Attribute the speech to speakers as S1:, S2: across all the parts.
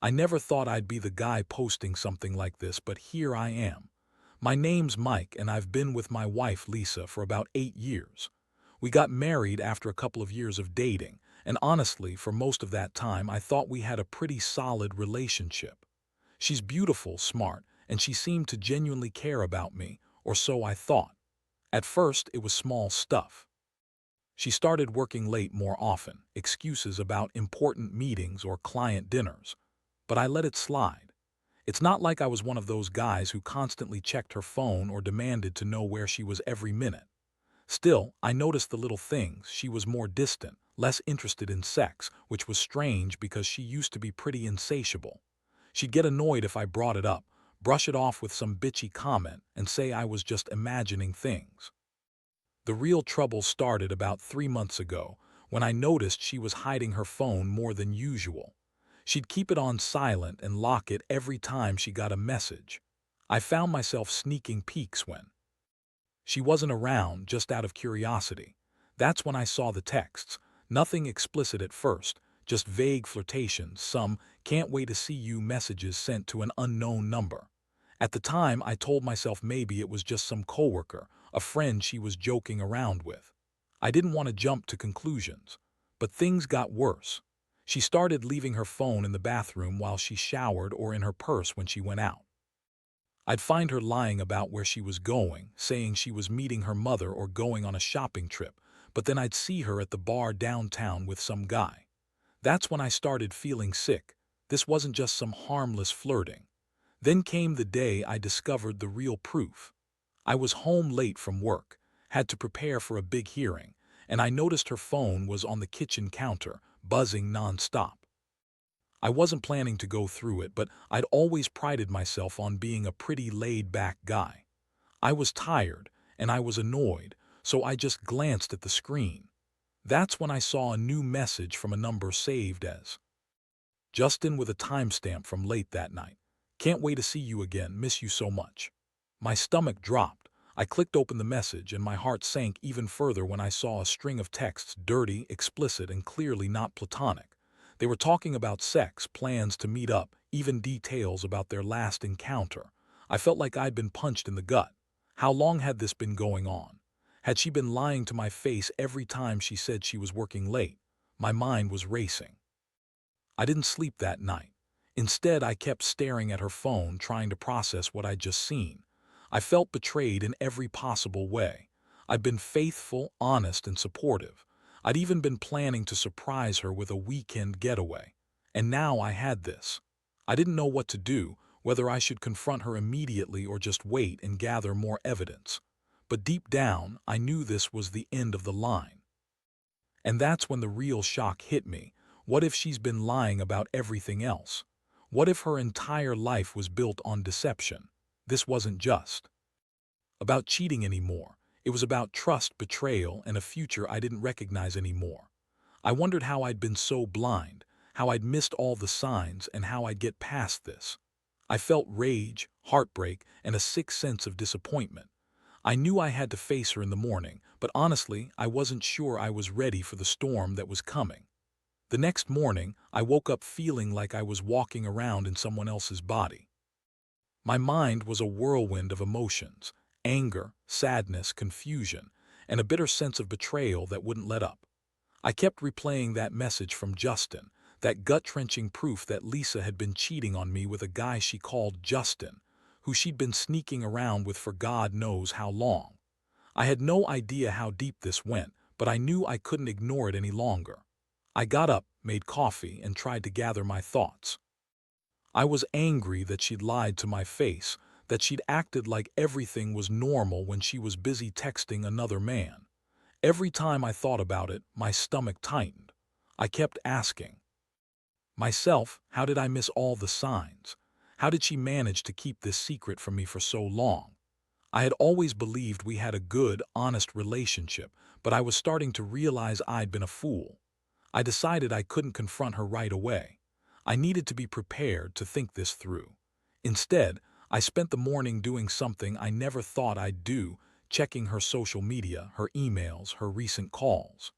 S1: I never thought I'd be the guy posting something like this, but here I am. My name's Mike, and I've been with my wife, Lisa, for about 8 years. We got married after a couple of years of dating, and honestly, for most of that time, I thought we had a pretty solid relationship. She's beautiful, smart, and she seemed to genuinely care about me, or so I thought. At first, it was small stuff. She started working late more often, excuses about important meetings or client dinners. But I let it slide. It's not like I was one of those guys who constantly checked her phone or demanded to know where she was every minute. Still, I noticed the little things. She was more distant, less interested in sex, which was strange because she used to be pretty insatiable. She'd get annoyed if I brought it up, brush it off with some bitchy comment, and say I was just imagining things. The real trouble started about 3 months ago, when I noticed she was hiding her phone more than usual. She'd keep it on silent and lock it every time she got a message. I found myself sneaking peeks when she wasn't around, just out of curiosity. That's when I saw the texts. Nothing explicit at first, just vague flirtations, some "can't wait to see you" messages sent to an unknown number. At the time, I told myself maybe it was just some coworker, a friend she was joking around with. I didn't want to jump to conclusions. But things got worse. She started leaving her phone in the bathroom while she showered or in her purse when she went out. I'd find her lying about where she was going, saying she was meeting her mother or going on a shopping trip, but then I'd see her at the bar downtown with some guy. That's when I started feeling sick. This wasn't just some harmless flirting. Then came the day I discovered the real proof. I was home late from work, had to prepare for a big hearing, and I noticed her phone was on the kitchen counter, buzzing nonstop. I wasn't planning to go through it, but I'd always prided myself on being a pretty laid-back guy. I was tired, and I was annoyed, so I just glanced at the screen. That's when I saw a new message from a number saved as Justin, with a timestamp from late that night. "Can't wait to see you again, miss you so much." My stomach dropped. I clicked open the message, and my heart sank even further when I saw a string of texts, dirty, explicit, and clearly not platonic. They were talking about sex, plans to meet up, even details about their last encounter. I felt like I'd been punched in the gut. How long had this been going on? Had she been lying to my face every time she said she was working late? My mind was racing. I didn't sleep that night. Instead, I kept staring at her phone, trying to process what I'd just seen. I felt betrayed in every possible way. I'd been faithful, honest, and supportive. I'd even been planning to surprise her with a weekend getaway. And now I had this. I didn't know what to do, whether I should confront her immediately or just wait and gather more evidence. But deep down, I knew this was the end of the line. And that's when the real shock hit me. What if she's been lying about everything else? What if her entire life was built on deception? This wasn't just about cheating anymore. It was about trust, betrayal, and a future I didn't recognize anymore. I wondered how I'd been so blind, how I'd missed all the signs, and how I'd get past this. I felt rage, heartbreak, and a sick sense of disappointment. I knew I had to face her in the morning, but honestly, I wasn't sure I was ready for the storm that was coming. The next morning, I woke up feeling like I was walking around in someone else's body. My mind was a whirlwind of emotions: anger, sadness, confusion, and a bitter sense of betrayal that wouldn't let up. I kept replaying that message from Justin, that gut-wrenching proof that Lisa had been cheating on me with a guy she called Justin, who she'd been sneaking around with for God knows how long. I had no idea how deep this went, but I knew I couldn't ignore it any longer. I got up, made coffee, and tried to gather my thoughts. I was angry that she'd lied to my face, that she'd acted like everything was normal when she was busy texting another man. Every time I thought about it, my stomach tightened. I kept asking myself, how did I miss all the signs? How did she manage to keep this secret from me for so long? I had always believed we had a good, honest relationship, but I was starting to realize I'd been a fool. I decided I couldn't confront her right away. I needed to be prepared to think this through. Instead, I spent the morning doing something I never thought I'd do, checking her social media, her emails, her recent calls.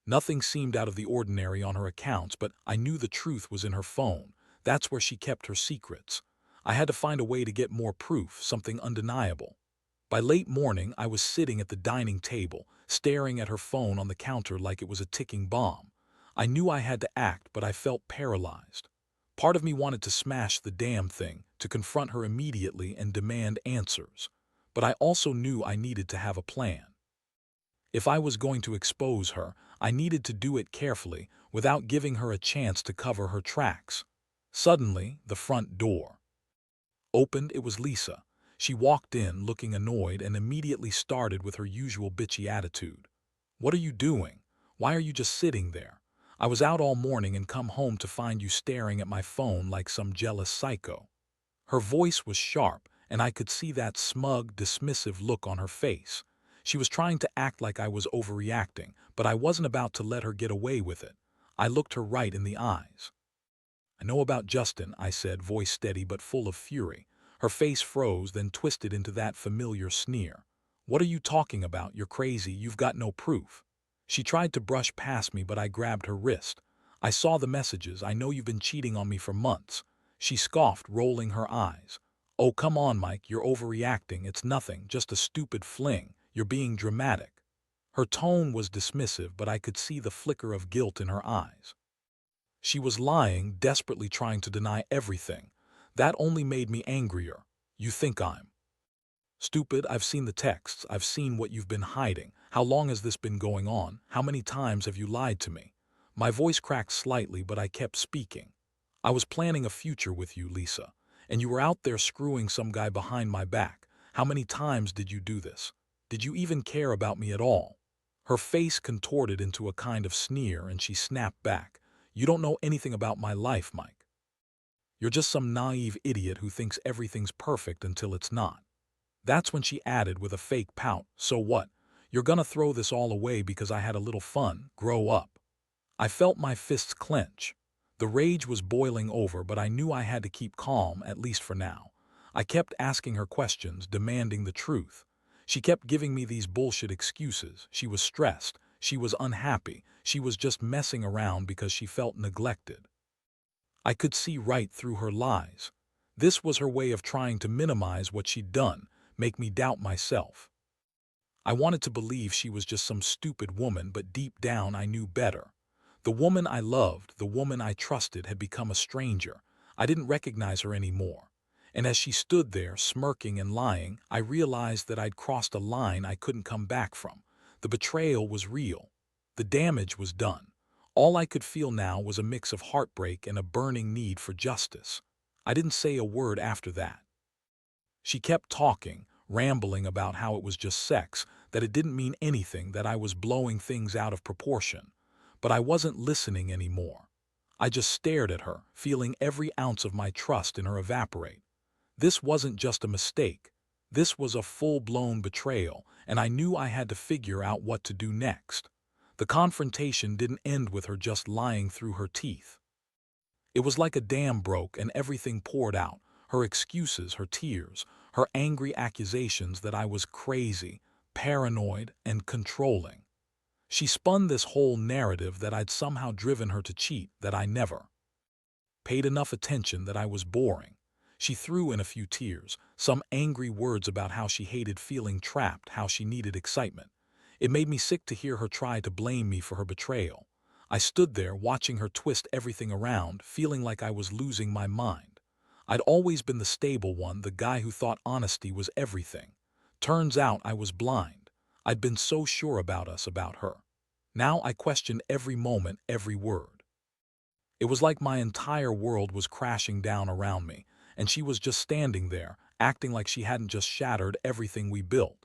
S1: Nothing seemed out of the ordinary on her accounts, but I knew the truth was in her phone. That's where she kept her secrets. I had to find a way to get more proof, something undeniable. By late morning, I was sitting at the dining table, staring at her phone on the counter like it was a ticking bomb. I knew I had to act, but I felt paralyzed. Part of me wanted to smash the damn thing, to confront her immediately and demand answers. But I also knew I needed to have a plan. If I was going to expose her, I needed to do it carefully, without giving her a chance to cover her tracks. Suddenly, the front door opened. It was Lisa. She walked in, looking annoyed, and immediately started with her usual bitchy attitude. "What are you doing? Why are you just sitting there? I was out all morning and come home to find you staring at my phone like some jealous psycho." Her voice was sharp, and I could see that smug, dismissive look on her face. She was trying to act like I was overreacting, but I wasn't about to let her get away with it. I looked her right in the eyes. "I know about Justin," I said, voice steady but full of fury. Her face froze, then twisted into that familiar sneer. "What are you talking about? You're crazy. You've got no proof." She tried to brush past me, but I grabbed her wrist. "I saw the messages. I know you've been cheating on me for months." She scoffed, rolling her eyes. "Oh, come on, Mike. You're overreacting. It's nothing, just a stupid fling. You're being dramatic." Her tone was dismissive, but I could see the flicker of guilt in her eyes. She was lying, desperately trying to deny everything. That only made me angrier. "You think I'm stupid? I've seen the texts. I've seen what you've been hiding. How long has this been going on? How many times have you lied to me?" My voice cracked slightly, but I kept speaking. "I was planning a future with you, Lisa, and you were out there screwing some guy behind my back. How many times did you do this? Did you even care about me at all?" Her face contorted into a kind of sneer, and she snapped back. "You don't know anything about my life, Mike. You're just some naive idiot who thinks everything's perfect until it's not." That's when she added with a fake pout, "So what? You're gonna throw this all away because I had a little fun? Grow up." I felt my fists clench. The rage was boiling over, but I knew I had to keep calm, at least for now. I kept asking her questions, demanding the truth. She kept giving me these bullshit excuses. She was stressed. She was unhappy. She was just messing around because she felt neglected. I could see right through her lies. This was her way of trying to minimize what she'd done, make me doubt myself. I wanted to believe she was just some stupid woman, but deep down I knew better. The woman I loved, the woman I trusted, had become a stranger. I didn't recognize her anymore. And as she stood there, smirking and lying, I realized that I'd crossed a line I couldn't come back from. The betrayal was real. The damage was done. All I could feel now was a mix of heartbreak and a burning need for justice. I didn't say a word after that. She kept talking, rambling about how it was just sex, that it didn't mean anything, that I was blowing things out of proportion. But I wasn't listening anymore. I just stared at her, feeling every ounce of my trust in her evaporate. This wasn't just a mistake. This was a full-blown betrayal, and I knew I had to figure out what to do next. The confrontation didn't end with her just lying through her teeth. It was like a dam broke and everything poured out, her excuses, her tears, her angry accusations that I was crazy, paranoid, and controlling. She spun this whole narrative that I'd somehow driven her to cheat, that I never paid enough attention, that I was boring. She threw in a few tears, some angry words about how she hated feeling trapped, how she needed excitement. It made me sick to hear her try to blame me for her betrayal. I stood there watching her twist everything around, feeling like I was losing my mind. I'd always been the stable one, the guy who thought honesty was everything. Turns out I was blind. I'd been so sure about us, about her. Now I questioned every moment, every word. It was like my entire world was crashing down around me, and she was just standing there, acting like she hadn't just shattered everything we built.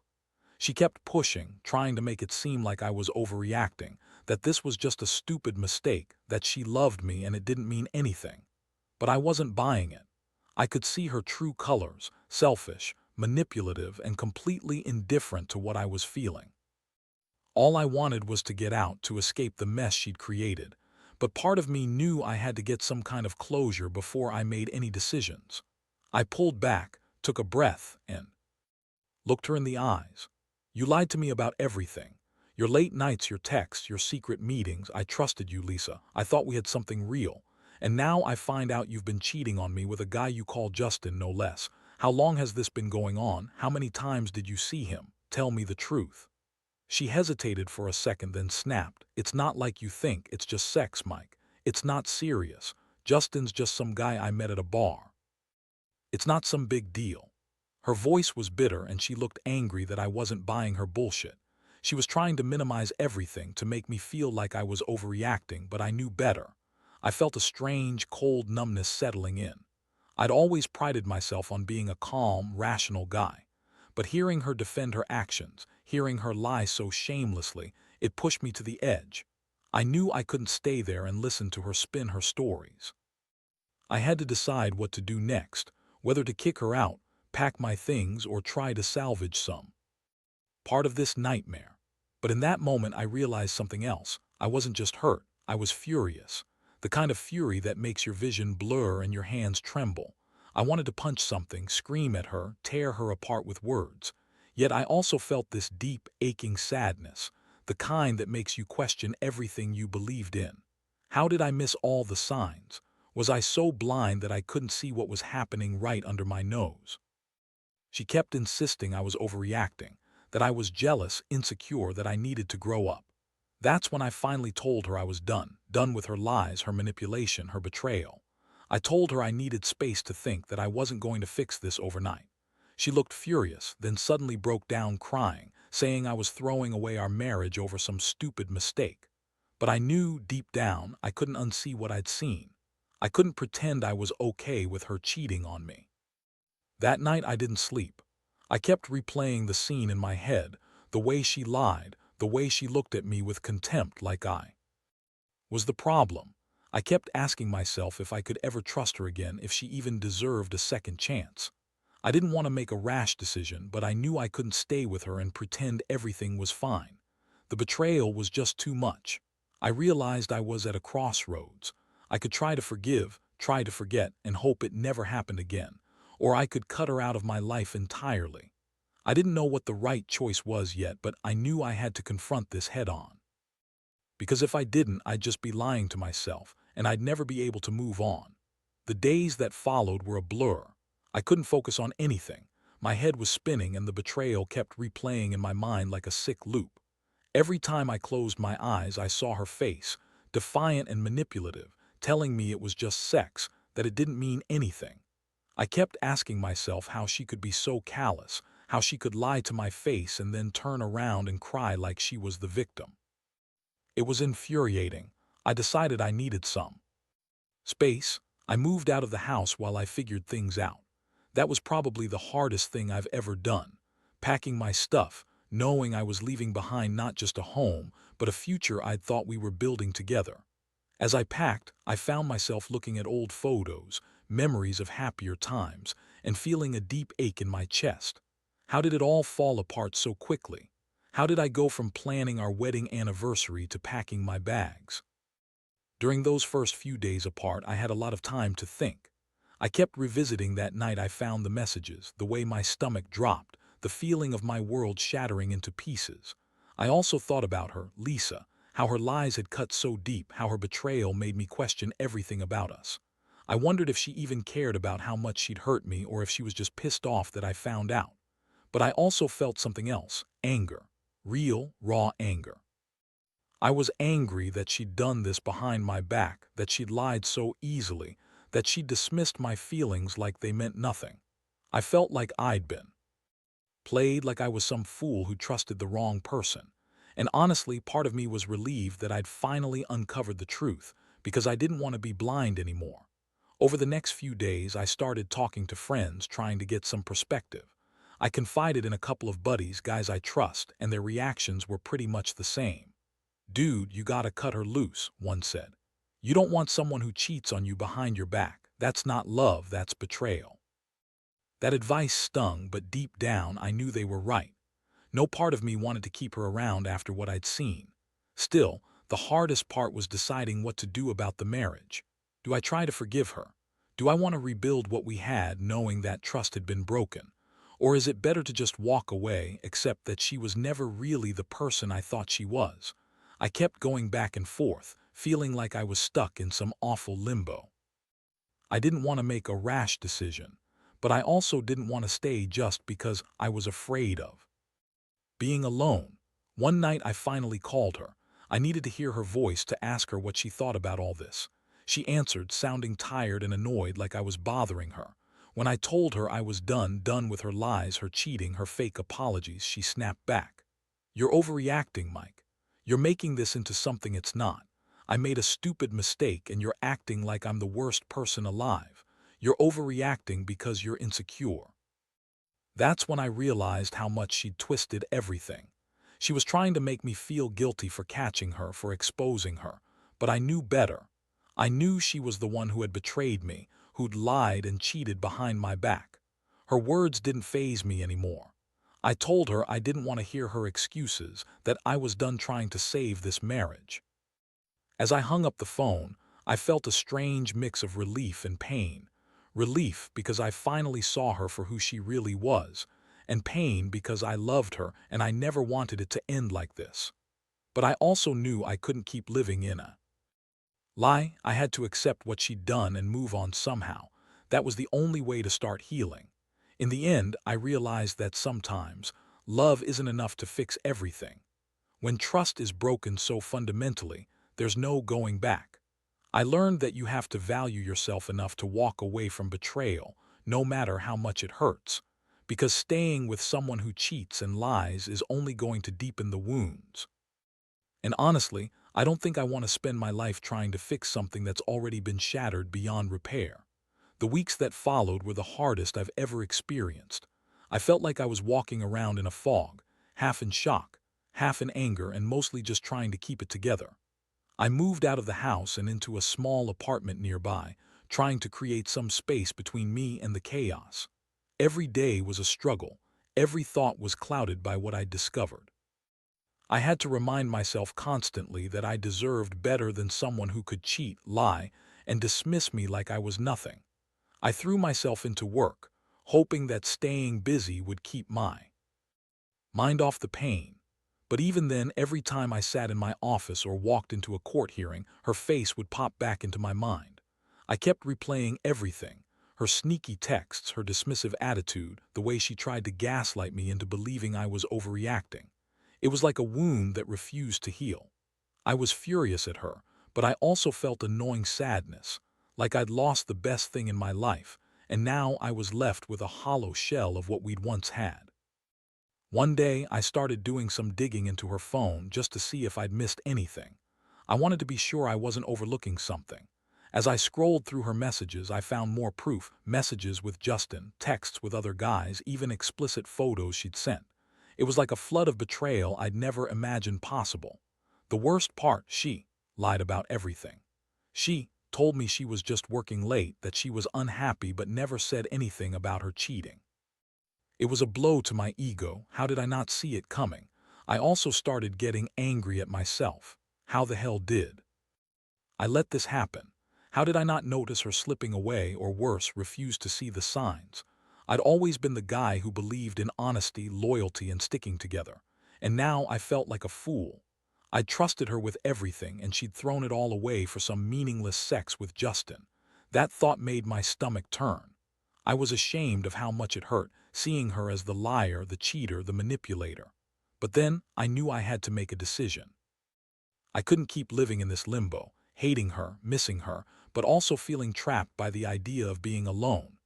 S1: She kept pushing, trying to make it seem like I was overreacting, that this was just a stupid mistake, that she loved me and it didn't mean anything. But I wasn't buying it. I could see her true colors, selfish, manipulative, and completely indifferent to what I was feeling. All I wanted was to get out, to escape the mess she'd created. But part of me knew I had to get some kind of closure before I made any decisions. I pulled back, took a breath, and looked her in the eyes. "You lied to me about everything. Your late nights, your texts, your secret meetings. I trusted you, Lisa. I thought we had something real. And now I find out you've been cheating on me with a guy you call Justin, no less. How long has this been going on? How many times did you see him? Tell me the truth." She hesitated for a second, then snapped. "It's not like you think. It's just sex, Mike. It's not serious. Justin's just some guy I met at a bar. It's not some big deal." Her voice was bitter, and she looked angry that I wasn't buying her bullshit. She was trying to minimize everything to make me feel like I was overreacting, but I knew better. I felt a strange, cold numbness settling in. I'd always prided myself on being a calm, rational guy. But hearing her defend her actions, hearing her lie so shamelessly, it pushed me to the edge. I knew I couldn't stay there and listen to her spin her stories. I had to decide what to do next, whether to kick her out, pack my things, or try to salvage some part of this nightmare. But in that moment I realized something else. I wasn't just hurt, I was furious. The kind of fury that makes your vision blur and your hands tremble. I wanted to punch something, scream at her, tear her apart with words. Yet I also felt this deep, aching sadness, the kind that makes you question everything you believed in. How did I miss all the signs? Was I so blind that I couldn't see what was happening right under my nose? She kept insisting I was overreacting, that I was jealous, insecure, that I needed to grow up. That's when I finally told her I was done with her lies, her manipulation, her betrayal. I told her I needed space to think, that I wasn't going to fix this overnight. She looked furious, then suddenly broke down crying, saying I was throwing away our marriage over some stupid mistake. But I knew deep down I couldn't unsee what I'd seen. I couldn't pretend I was okay with her cheating on me. That night I didn't sleep. I kept replaying the scene in my head, the way she lied, the way she looked at me with contempt like I was the problem. I kept asking myself if I could ever trust her again, if she even deserved a second chance. I didn't want to make a rash decision, but I knew I couldn't stay with her and pretend everything was fine. The betrayal was just too much. I realized I was at a crossroads. I could try to forgive, try to forget, and hope it never happened again. Or I could cut her out of my life entirely. I didn't know what the right choice was yet, but I knew I had to confront this head on. Because if I didn't, I'd just be lying to myself, and I'd never be able to move on. The days that followed were a blur. I couldn't focus on anything. My head was spinning, and the betrayal kept replaying in my mind like a sick loop. Every time I closed my eyes, I saw her face, defiant and manipulative, telling me it was just sex, that it didn't mean anything. I kept asking myself how she could be so callous, how she could lie to my face and then turn around and cry like she was the victim. It was infuriating. I decided I needed some space. I moved out of the house while I figured things out. That was probably the hardest thing I've ever done. Packing my stuff, knowing I was leaving behind not just a home, but a future I'd thought we were building together. As I packed, I found myself looking at old photos, memories of happier times, and feeling a deep ache in my chest. How did it all fall apart so quickly? How did I go from planning our wedding anniversary to packing my bags? During those first few days apart, I had a lot of time to think. I kept revisiting that night I found the messages, the way my stomach dropped, the feeling of my world shattering into pieces. I also thought about her, Lisa, how her lies had cut so deep, how her betrayal made me question everything about us. I wondered if she even cared about how much she'd hurt me, or if she was just pissed off that I found out. But I also felt something else, anger. Real, raw anger. I was angry that she'd done this behind my back, that she'd lied so easily, that she'd dismissed my feelings like they meant nothing. I felt like I'd been played, like I was some fool who trusted the wrong person. And honestly, part of me was relieved that I'd finally uncovered the truth, because I didn't want to be blind anymore. Over the next few days, I started talking to friends, trying to get some perspective. I confided in a couple of buddies, guys I trust, and their reactions were pretty much the same. "Dude, you gotta cut her loose," one said. "You don't want someone who cheats on you behind your back. That's not love, that's betrayal." That advice stung, but deep down I knew they were right. No part of me wanted to keep her around after what I'd seen. Still, the hardest part was deciding what to do about the marriage. Do I try to forgive her? Do I want to rebuild what we had, knowing that trust had been broken? Or is it better to just walk away, accept that she was never really the person I thought she was? I kept going back and forth, feeling like I was stuck in some awful limbo. I didn't want to make a rash decision, but I also didn't want to stay just because I was afraid of being alone. One night I finally called her. I needed to hear her voice to ask her what she thought about all this. She answered, sounding tired and annoyed like I was bothering her. When I told her I was done with her lies, her cheating, her fake apologies, she snapped back. "You're overreacting, Mike. You're making this into something it's not. I made a stupid mistake and you're acting like I'm the worst person alive. You're overreacting because you're insecure." That's when I realized how much she'd twisted everything. She was trying to make me feel guilty for catching her, for exposing her. But I knew better. I knew she was the one who had betrayed me, who'd lied and cheated behind my back. Her words didn't faze me anymore. I told her I didn't want to hear her excuses, that I was done trying to save this marriage. As I hung up the phone, I felt a strange mix of relief and pain. Relief because I finally saw her for who she really was, and pain because I loved her and I never wanted it to end like this. But I also knew I couldn't keep living in a lie. I had to accept what she'd done and move on somehow. That was the only way to start healing. In the end, I realized that sometimes love isn't enough to fix everything. When trust is broken so fundamentally, there's no going back. I learned that you have to value yourself enough to walk away from betrayal, no matter how much it hurts, because staying with someone who cheats and lies is only going to deepen the wounds. And honestly, I don't think I want to spend my life trying to fix something that's already been shattered beyond repair. The weeks that followed were the hardest I've ever experienced. I felt like I was walking around in a fog, half in shock, half in anger, and mostly just trying to keep it together. I moved out of the house and into a small apartment nearby, trying to create some space between me and the chaos. Every day was a struggle. Every thought was clouded by what I'd discovered. I had to remind myself constantly that I deserved better than someone who could cheat, lie, and dismiss me like I was nothing. I threw myself into work, hoping that staying busy would keep my mind off the pain. But even then, every time I sat in my office or walked into a court hearing, her face would pop back into my mind. I kept replaying everything: her sneaky texts, her dismissive attitude, the way she tried to gaslight me into believing I was overreacting. It was like a wound that refused to heal. I was furious at her, but I also felt a gnawing sadness, like I'd lost the best thing in my life, and now I was left with a hollow shell of what we'd once had. One day, I started doing some digging into her phone just to see if I'd missed anything. I wanted to be sure I wasn't overlooking something. As I scrolled through her messages, I found more proof: messages with Justin, texts with other guys, even explicit photos she'd sent. It was like a flood of betrayal I'd never imagined possible. The worst part, she lied about everything. She told me she was just working late, that she was unhappy, but never said anything about her cheating. It was a blow to my ego. How did I not see it coming? I also started getting angry at myself. How the hell did I let this happen? How did I not notice her slipping away, or worse, refuse to see the signs? I'd always been the guy who believed in honesty, loyalty, and sticking together. And now I felt like a fool. I'd trusted her with everything, and she'd thrown it all away for some meaningless sex with Justin. That thought made my stomach turn. I was ashamed of how much it hurt, seeing her as the liar, the cheater, the manipulator. But then I knew I had to make a decision. I couldn't keep living in this limbo, hating her, missing her, but also feeling trapped by the idea of being alone.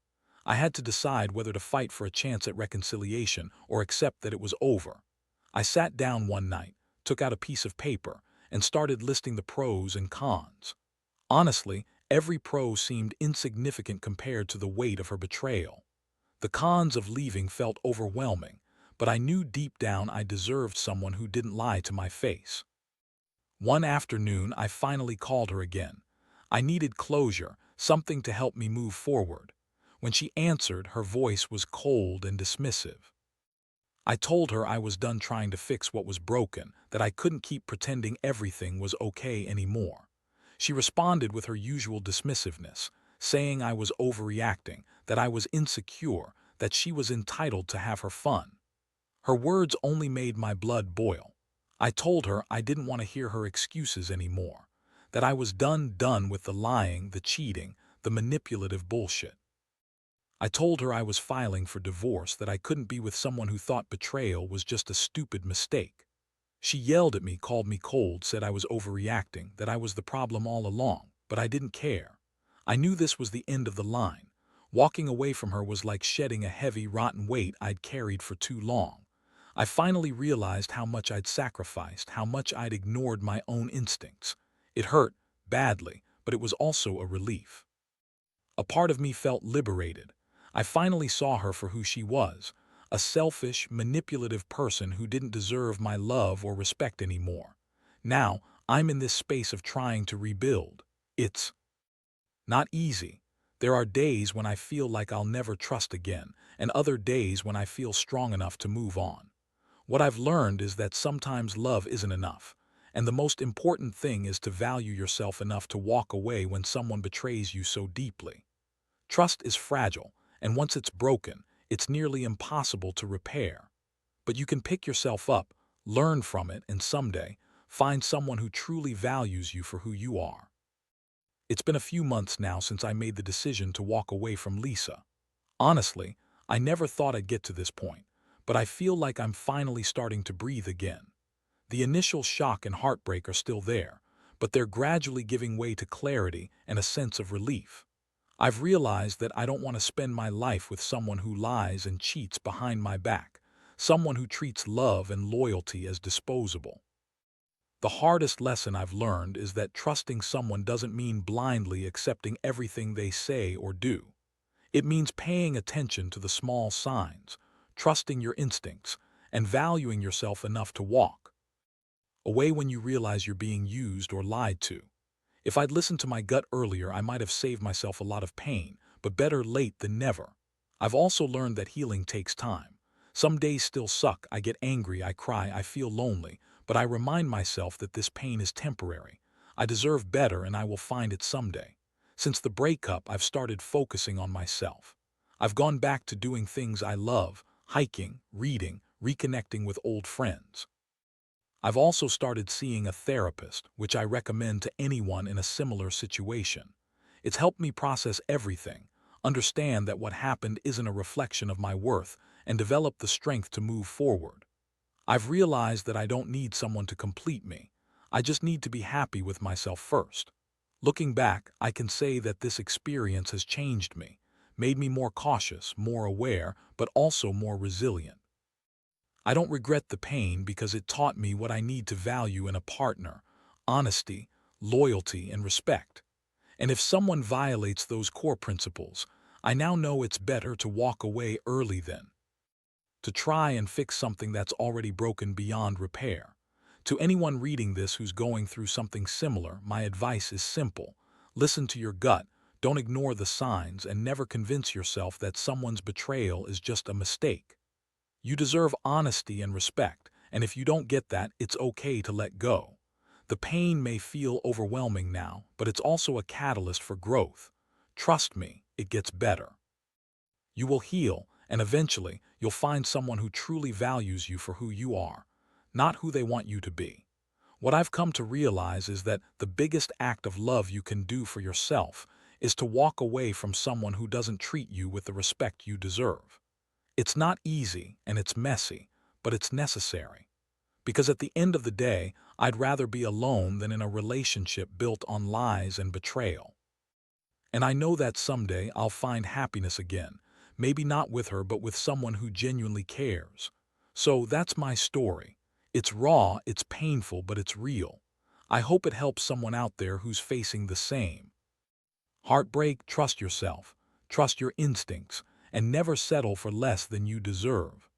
S1: I had to decide whether to fight for a chance at reconciliation or accept that it was over. I sat down one night, took out a piece of paper, and started listing the pros and cons. Honestly, every pro seemed insignificant compared to the weight of her betrayal. The cons of leaving felt overwhelming, but I knew deep down I deserved someone who didn't lie to my face. One afternoon, I finally called her again. I needed closure, something to help me move forward. When she answered, her voice was cold and dismissive. I told her I was done trying to fix what was broken, that I couldn't keep pretending everything was okay anymore. She responded with her usual dismissiveness, saying I was overreacting, that I was insecure, that she was entitled to have her fun. Her words only made my blood boil. I told her I didn't want to hear her excuses anymore, that I was done with the lying, the cheating, the manipulative bullshit. I told her I was filing for divorce, that I couldn't be with someone who thought betrayal was just a stupid mistake. She yelled at me, called me cold, said I was overreacting, that I was the problem all along, but I didn't care. I knew this was the end of the line. Walking away from her was like shedding a heavy, rotten weight I'd carried for too long. I finally realized how much I'd sacrificed, how much I'd ignored my own instincts. It hurt, badly, but it was also a relief. A part of me felt liberated. I finally saw her for who she was, a selfish, manipulative person who didn't deserve my love or respect anymore. Now, I'm in this space of trying to rebuild. It's not easy. There are days when I feel like I'll never trust again, and other days when I feel strong enough to move on. What I've learned is that sometimes love isn't enough, and the most important thing is to value yourself enough to walk away when someone betrays you so deeply. Trust is fragile, and once it's broken, it's nearly impossible to repair. But you can pick yourself up, learn from it, and someday find someone who truly values you for who you are. It's been a few months now since I made the decision to walk away from Lisa. Honestly, I never thought I'd get to this point, but I feel like I'm finally starting to breathe again. The initial shock and heartbreak are still there, but they're gradually giving way to clarity and a sense of relief. I've realized that I don't want to spend my life with someone who lies and cheats behind my back, someone who treats love and loyalty as disposable. The hardest lesson I've learned is that trusting someone doesn't mean blindly accepting everything they say or do. It means paying attention to the small signs, trusting your instincts, and valuing yourself enough to walk away when you realize you're being used or lied to. If I'd listened to my gut earlier, I might have saved myself a lot of pain, but better late than never. I've also learned that healing takes time. Some days still suck, I get angry, I cry, I feel lonely, but I remind myself that this pain is temporary. I deserve better and I will find it someday. Since the breakup, I've started focusing on myself. I've gone back to doing things I love, hiking, reading, reconnecting with old friends. I've also started seeing a therapist, which I recommend to anyone in a similar situation. It's helped me process everything, understand that what happened isn't a reflection of my worth, and develop the strength to move forward. I've realized that I don't need someone to complete me. I just need to be happy with myself first. Looking back, I can say that this experience has changed me, made me more cautious, more aware, but also more resilient. I don't regret the pain because it taught me what I need to value in a partner: honesty, loyalty, and respect. And if someone violates those core principles, I now know it's better to walk away early than to try and fix something that's already broken beyond repair. To anyone reading this who's going through something similar, my advice is simple. Listen to your gut, don't ignore the signs, and never convince yourself that someone's betrayal is just a mistake. You deserve honesty and respect, and if you don't get that, it's okay to let go. The pain may feel overwhelming now, but it's also a catalyst for growth. Trust me, it gets better. You will heal, and eventually, you'll find someone who truly values you for who you are, not who they want you to be. What I've come to realize is that the biggest act of love you can do for yourself is to walk away from someone who doesn't treat you with the respect you deserve. It's not easy and it's messy, but it's necessary. Because at the end of the day, I'd rather be alone than in a relationship built on lies and betrayal. And I know that someday I'll find happiness again, maybe not with her, but with someone who genuinely cares. So that's my story. It's raw, it's painful, but it's real. I hope it helps someone out there who's facing the same heartbreak. Trust yourself, trust your instincts, and never settle for less than you deserve.